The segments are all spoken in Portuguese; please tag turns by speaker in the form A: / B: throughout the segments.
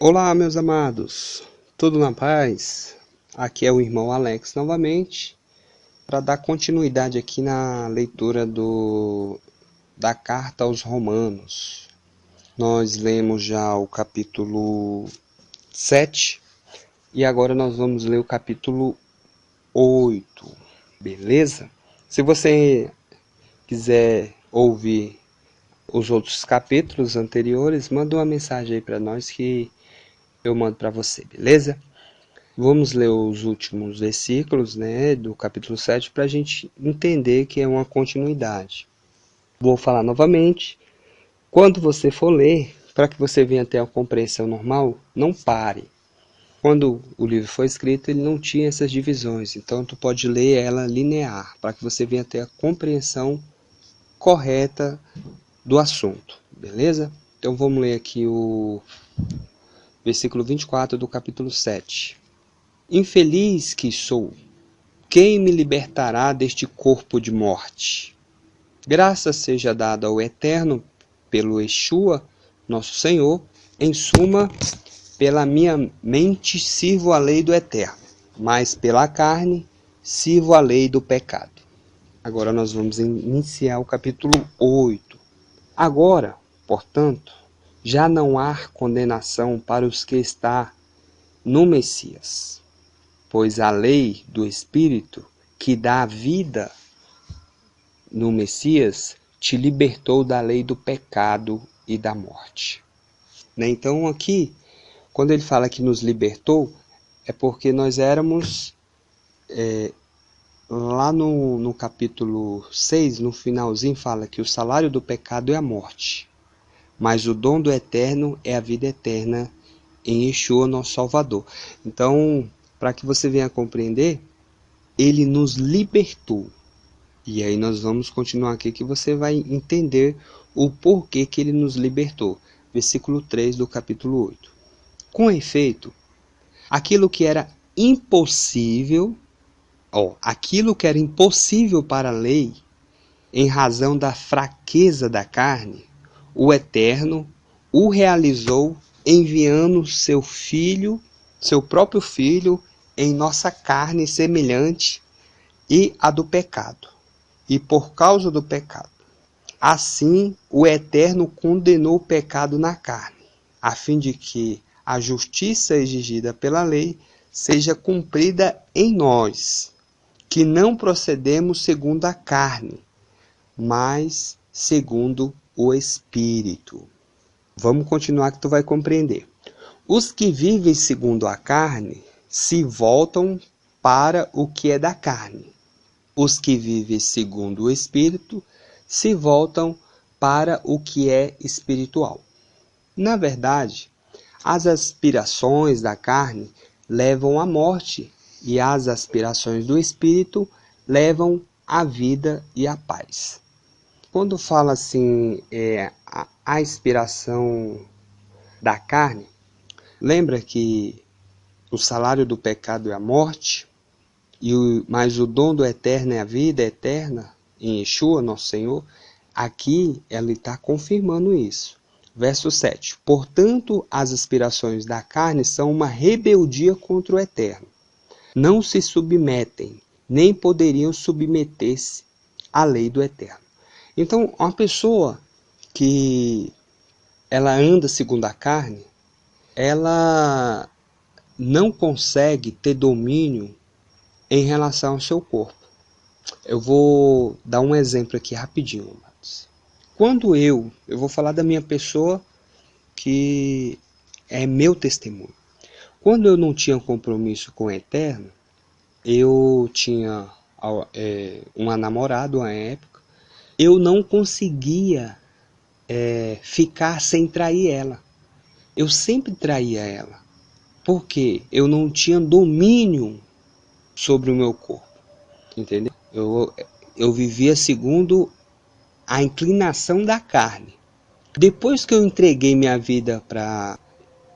A: Olá, meus amados, tudo na paz? Aqui é o irmão Alex novamente para dar continuidade aqui na leitura da carta aos Romanos. Nós lemos já o capítulo 7 e agora nós vamos ler o capítulo 8, beleza? Se você quiser ouvir os outros capítulos anteriores, manda uma mensagem aí para nós que eu mando para você, beleza? Vamos ler os últimos versículos, do capítulo 7 para a gente entender que é uma continuidade. Vou falar novamente. Quando você for ler, para que você venha ter a compreensão normal, não pare. Quando o livro foi escrito, ele não tinha essas divisões, então tu pode ler ela linear, para que você venha ter a compreensão correta do assunto, beleza? Então vamos ler aqui o versículo 24 do capítulo 7. Infeliz que sou, quem me libertará deste corpo de morte? Graça seja dada ao Eterno pelo Yeshua, nosso Senhor. Em suma, pela minha mente sirvo a lei do Eterno, mas pela carne sirvo a lei do pecado. Agora nós vamos iniciar o capítulo 8. Agora, portanto, já não há condenação para os que estão no Messias, pois a lei do Espírito que dá vida no Messias te libertou da lei do pecado e da morte. Então aqui, quando ele fala que nos libertou, é porque nós éramos, lá no capítulo 6, no finalzinho, fala que o salário do pecado é a morte, mas o dom do Eterno é a vida eterna em Yeshua, nosso Salvador. Então, para que você venha compreender, ele nos libertou. E aí nós vamos continuar aqui que você vai entender o porquê que ele nos libertou. Versículo 3 do capítulo 8. Com efeito, aquilo que era impossível para a lei, em razão da fraqueza da carne, o Eterno o realizou enviando seu próprio Filho, em nossa carne semelhante e a do pecado. E por causa do pecado, assim o Eterno condenou o pecado na carne, a fim de que a justiça exigida pela lei seja cumprida em nós, que não procedemos segundo a carne, mas segundo o Espírito. Vamos continuar que tu vai compreender. Os que vivem segundo a carne se voltam para o que é da carne. Os que vivem segundo o Espírito se voltam para o que é espiritual. Na verdade, as aspirações da carne levam à morte e as aspirações do Espírito levam à vida e à paz. Quando fala assim, a aspiração da carne, lembra que o salário do pecado é a morte, mas o dom do Eterno é a vida eterna, em Yeshua, nosso Senhor. Aqui ele está confirmando isso. Verso 7. Portanto, as aspirações da carne são uma rebeldia contra o Eterno. Não se submetem, nem poderiam submeter-se à lei do Eterno. Então, uma pessoa que ela anda segundo a carne, ela não consegue ter domínio em relação ao seu corpo. Eu vou dar um exemplo aqui rapidinho, amados. Quando eu vou falar da minha pessoa, que é meu testemunho. Quando eu não tinha compromisso com o Eterno, eu tinha uma namorada à época, eu não conseguia ficar sem trair ela. Eu sempre traía ela, porque eu não tinha domínio sobre o meu corpo, entendeu? Eu vivia segundo a inclinação da carne. Depois que eu entreguei minha vida para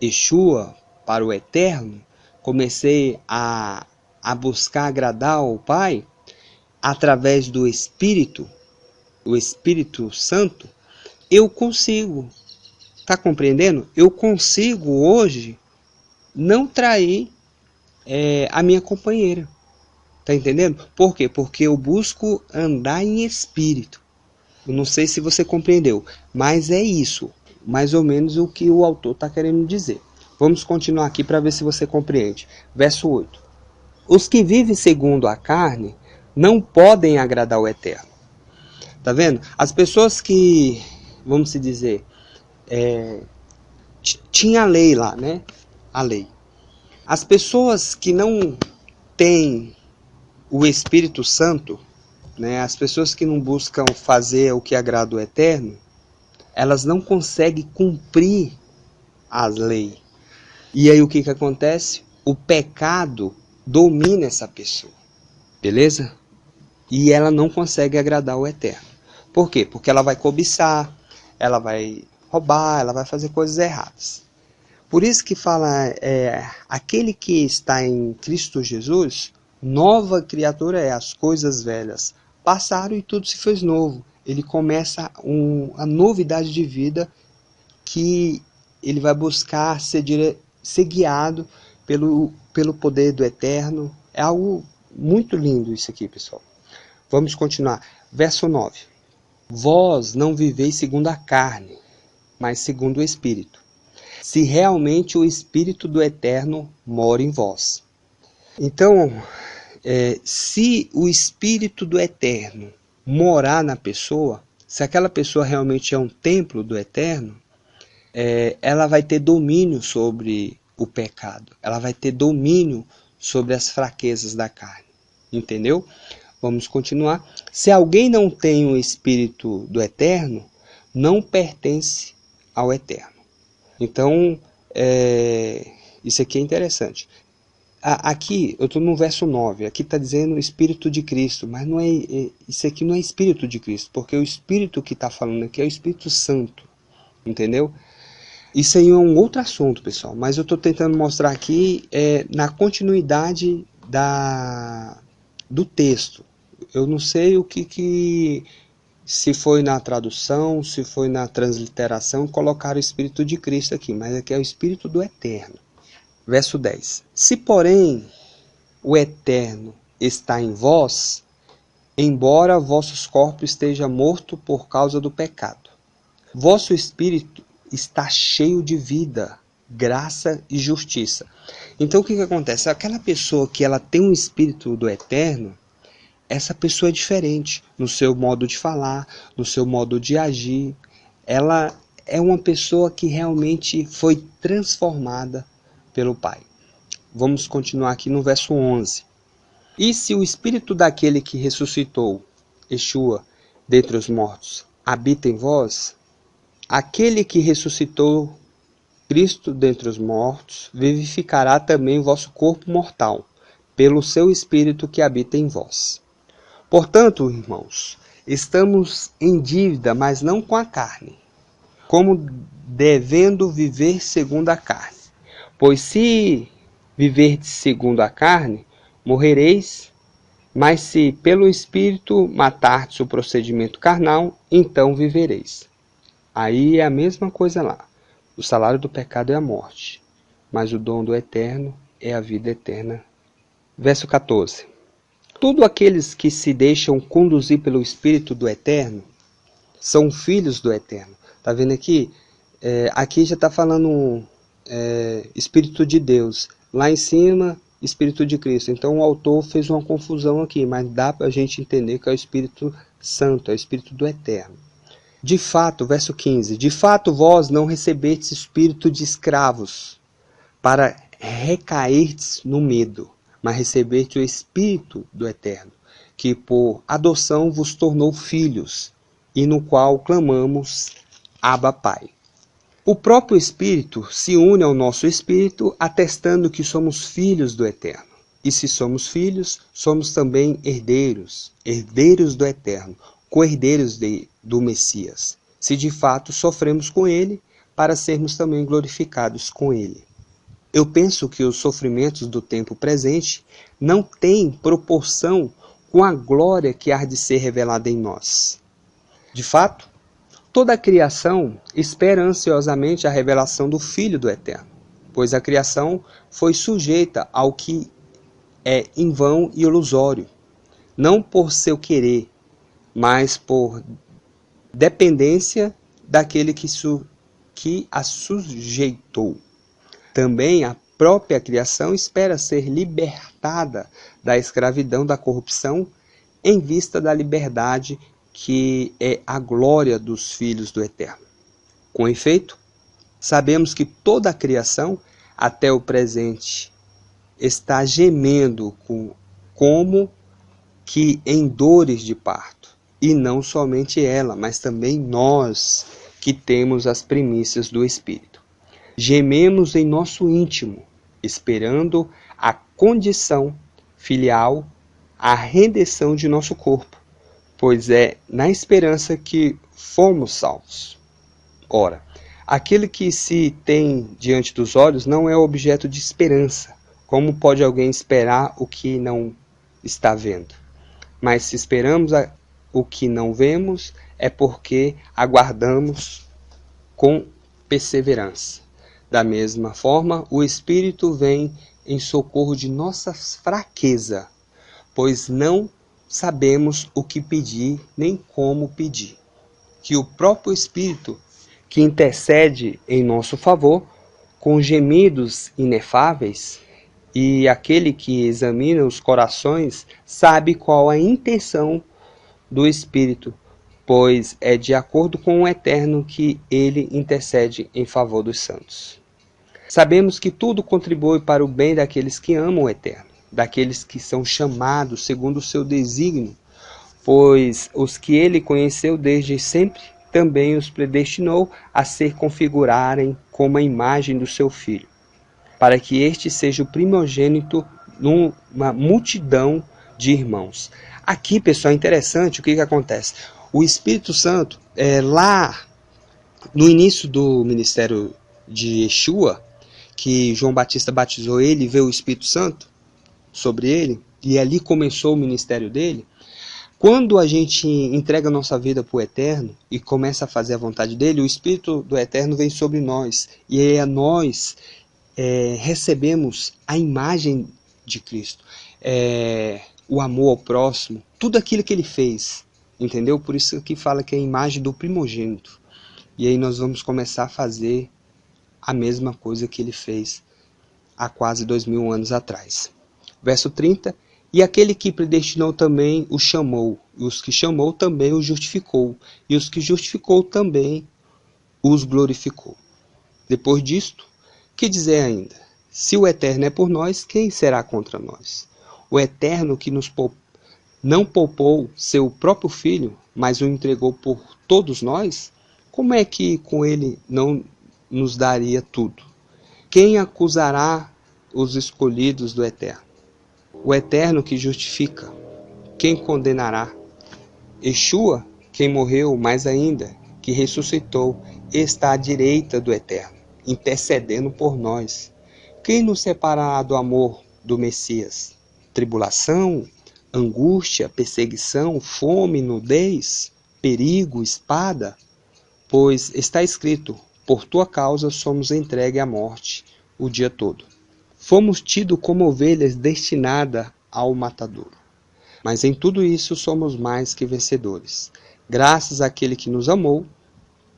A: Yeshua, para o Eterno, comecei a buscar agradar ao Pai através do Espírito, o Espírito Santo, eu consigo Está compreendendo? Eu consigo hoje não trair a minha companheira. Tá entendendo? Por quê? Porque eu busco andar em espírito. Eu não sei se você compreendeu, mas é isso, mais ou menos o que o autor está querendo dizer. Vamos continuar aqui para ver se você compreende. Verso 8. Os que vivem segundo a carne não podem agradar o Eterno. Tá vendo? As pessoas que, vamos se dizer, tinha a lei lá, né? A lei. As pessoas que não têm o Espírito Santo, né? As pessoas que não buscam fazer o que agrada o Eterno, elas não conseguem cumprir as leis. E aí o que acontece? O pecado domina essa pessoa, beleza? E ela não consegue agradar o Eterno. Por quê? Porque ela vai cobiçar, ela vai roubar, ela vai fazer coisas erradas. Por isso que fala, aquele que está em Cristo Jesus, nova criatura é, as coisas velhas passaram e tudo se fez novo. Ele começa a novidade de vida que ele vai buscar ser guiado pelo poder do Eterno. É algo muito lindo isso aqui, pessoal. Vamos continuar. Verso 9. Vós não viveis segundo a carne, mas segundo o Espírito. Se realmente o Espírito do Eterno mora em vós. Então, se o Espírito do Eterno morar na pessoa, se aquela pessoa realmente é um templo do Eterno, ela vai ter domínio sobre o pecado, ela vai ter domínio sobre as fraquezas da carne, entendeu? Vamos continuar. Se alguém não tem o Espírito do Eterno, não pertence ao Eterno. Então, isso aqui é interessante. Aqui, eu estou no verso 9, aqui está dizendo o Espírito de Cristo, mas não isso aqui não é Espírito de Cristo, porque o Espírito que está falando aqui é o Espírito Santo, entendeu? Isso aí é um outro assunto, pessoal, mas eu estou tentando mostrar aqui na continuidade do texto. Eu não sei o que se foi na tradução, se foi na transliteração, colocaram o Espírito de Cristo aqui, mas aqui é o Espírito do Eterno. Verso 10. Se, porém, o Eterno está em vós, embora vossos corpos estejam mortos por causa do pecado, vosso espírito está cheio de vida, graça e justiça. Então o que acontece? Aquela pessoa que ela tem um Espírito do Eterno, essa pessoa é diferente no seu modo de falar, no seu modo de agir. Ela é uma pessoa que realmente foi transformada pelo Pai. Vamos continuar aqui no verso 11. E se o Espírito daquele que ressuscitou, Yeshua, dentre os mortos, habita em vós, aquele que ressuscitou Cristo dentre os mortos, vivificará também vosso corpo mortal, pelo seu Espírito que habita em vós. Portanto, irmãos, estamos em dívida, mas não com a carne, como devendo viver segundo a carne. Pois se viverdes segundo a carne, morrereis, mas se pelo Espírito matardes o procedimento carnal, então vivereis. Aí é a mesma coisa lá. O salário do pecado é a morte, mas o dom do Eterno é a vida eterna. Verso 14. Tudo aqueles que se deixam conduzir pelo Espírito do Eterno são filhos do Eterno. Tá vendo aqui? Aqui já está falando Espírito de Deus. Lá em cima, Espírito de Cristo. Então o autor fez uma confusão aqui, mas dá para a gente entender que é o Espírito Santo, é o Espírito do Eterno. De fato, verso 15. De fato vós não recebestes espírito de escravos para recairdes no medo, mas recebeste o Espírito do Eterno, que por adoção vos tornou filhos, e no qual clamamos, Abba, Pai. O próprio Espírito se une ao nosso Espírito, atestando que somos filhos do Eterno. E se somos filhos, somos também herdeiros, herdeiros do Eterno, co-herdeiros do Messias, se de fato sofremos com ele, para sermos também glorificados com ele. Eu penso que os sofrimentos do tempo presente não têm proporção com a glória que há de ser revelada em nós. De fato, Toda a criação espera ansiosamente a revelação do Filho do Eterno, pois a criação foi sujeita ao que é em vão e ilusório, não por seu querer, mas por dependência daquele que a sujeitou. Também a própria criação espera ser libertada da escravidão da corrupção em vista da liberdade que é a glória dos filhos do Eterno. Com efeito, sabemos que toda a criação, até o presente, está gemendo como que em dores de parto. E não somente ela, mas também nós que temos as primícias do Espírito. Gememos em nosso íntimo, esperando a condição filial, a redenção de nosso corpo, pois é na esperança que fomos salvos. Ora, aquele que se tem diante dos olhos não é objeto de esperança. Como pode alguém esperar o que não está vendo? Mas se esperamos o que não vemos, é porque aguardamos com perseverança. Da mesma forma, o Espírito vem em socorro de nossa fraqueza, pois não sabemos o que pedir, nem como pedir. Que o próprio Espírito, que intercede em nosso favor, com gemidos inefáveis, e aquele que examina os corações, sabe qual a intenção do Espírito, pois é de acordo com o Eterno que ele intercede em favor dos santos. Sabemos que tudo contribui para o bem daqueles que amam o Eterno, daqueles que são chamados segundo o seu desígnio, pois os que ele conheceu desde sempre também os predestinou a se configurarem como a imagem do seu Filho, para que este seja o primogênito numa multidão de irmãos. Aqui, pessoal, é interessante o que acontece. O Espírito Santo, lá no início do ministério de Yeshua, que João Batista batizou ele e veio o Espírito Santo sobre ele, e ali começou o ministério dele. Quando a gente entrega a nossa vida para o Eterno e começa a fazer a vontade dele, o Espírito do Eterno vem sobre nós, e aí nós recebemos a imagem de Cristo, o amor ao próximo, tudo aquilo que ele fez, entendeu? Por isso que fala que é a imagem do primogênito. E aí nós vamos começar a fazer a mesma coisa que ele fez há quase 2000 anos atrás. Verso 30, e aquele que predestinou também o chamou, e os que chamou também o justificou, e os que justificou também os glorificou. Depois disto, que dizer ainda? Se o Eterno é por nós, quem será contra nós? O Eterno que não poupou seu próprio Filho, mas o entregou por todos nós, como é que com ele não nos daria tudo? Quem acusará os escolhidos do Eterno? O Eterno que justifica, quem condenará? Yeshua, quem morreu, mais ainda, que ressuscitou, está à direita do Eterno, intercedendo por nós. Quem nos separará do amor do Messias? Tribulação, angústia, perseguição, fome, nudez, perigo, espada? Pois está escrito, por tua causa somos entregues à morte o dia todo. Fomos tidos como ovelhas destinadas ao matadouro. Mas em tudo isso somos mais que vencedores. Graças àquele que nos amou,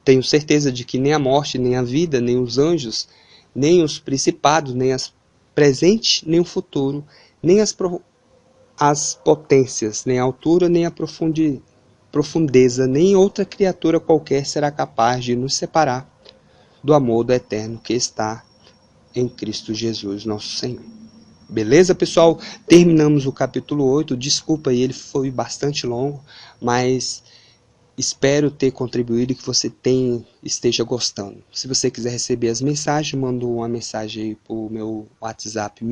A: tenho certeza de que nem a morte, nem a vida, nem os anjos, nem os principados, nem as presentes, nem o futuro, nem as potências, nem a altura, nem a profundeza, nem outra criatura qualquer será capaz de nos separar do amor do Eterno que está em Cristo Jesus, nosso Senhor. Beleza, pessoal? Terminamos o capítulo 8. Desculpa aí, ele foi bastante longo, mas espero ter contribuído e que você esteja gostando. Se você quiser receber as mensagens, manda uma mensagem aí para o meu WhatsApp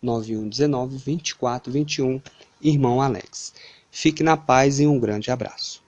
A: 61991192421, irmão Alex. Fique na paz e um grande abraço.